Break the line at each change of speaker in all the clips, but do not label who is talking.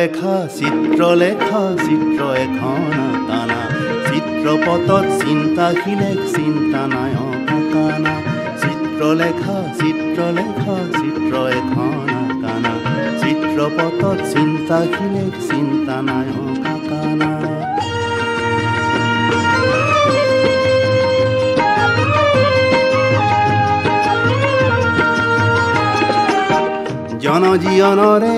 চিত্ৰলেখা চিত্ৰলেখা চিত্ৰ এখন কানা চিত্ৰপটত চিন্তাশীলে চিন্তা নাই কানা চিত্ৰলেখা চিত্ৰলেখা চিত্ৰ এখন কানা চিত্ৰপটত চিন্তাশীলে চিন্তা নাই কানা জনজীৱনৰে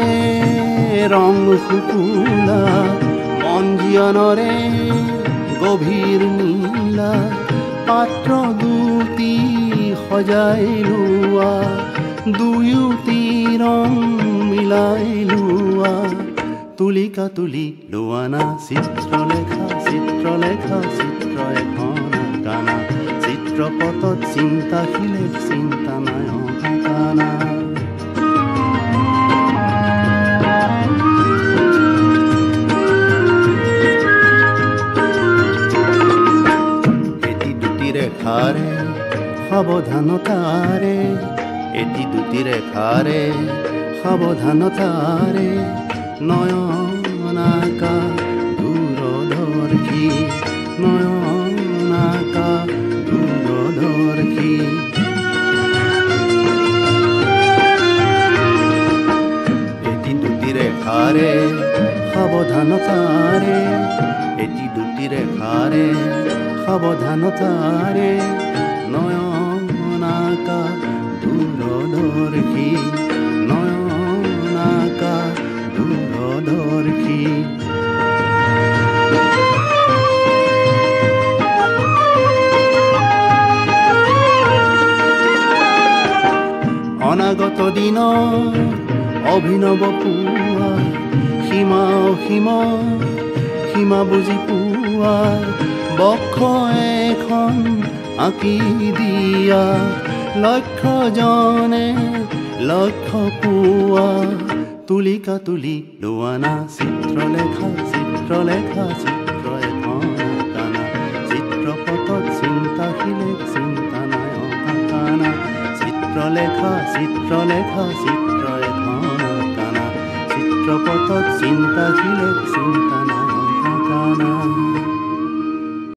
ৰং শুকুলা মন জীৱনৰে গভীৰ নীলা পাত্ৰ দুটি সজাই লোৱা দুয়োটি ৰং মিলাই লোৱা তুলিকা তুলি লোৱা না চিত্ৰলেখা চিত্ৰলেখা চিত্ৰ এখন কানা চিত্ৰপটত চিন্তাশীলে চিন্তা নাই কানা রেখারে সাবধানতারে এটি দুটি রেখারে সাবধানতারে নয়নাকা দূরদর্শী নয়নাকা দূরদর্শী এটি দুটি রেখারে সাবধানতারে এটি দুটি রেখারে সাবধানতারে নয়নাকা দূরদর্শী নয়নাকা দূরদর্শী অনাগত দিন অভিনৱ পুৱা সীমা অসীম সীমা বুজি পোৱা বক্ষ এখন আঁকি দিয়া লক্ষ্যজনে লক্ষ্য পোৱা তুলিকা তুলি লোৱা না চিত্ৰলেখা চিত্ৰলেখা চিত্ৰ এখন কানা চিত্ৰপটত চিন্তাশীলে চিন্তা নাই কানা চিত্ৰলেখা চিত্ৰলেখা চিত্ৰ এখন কানা চিত্ৰপটত চিন্তাশীলে চিন্তা নাই কানা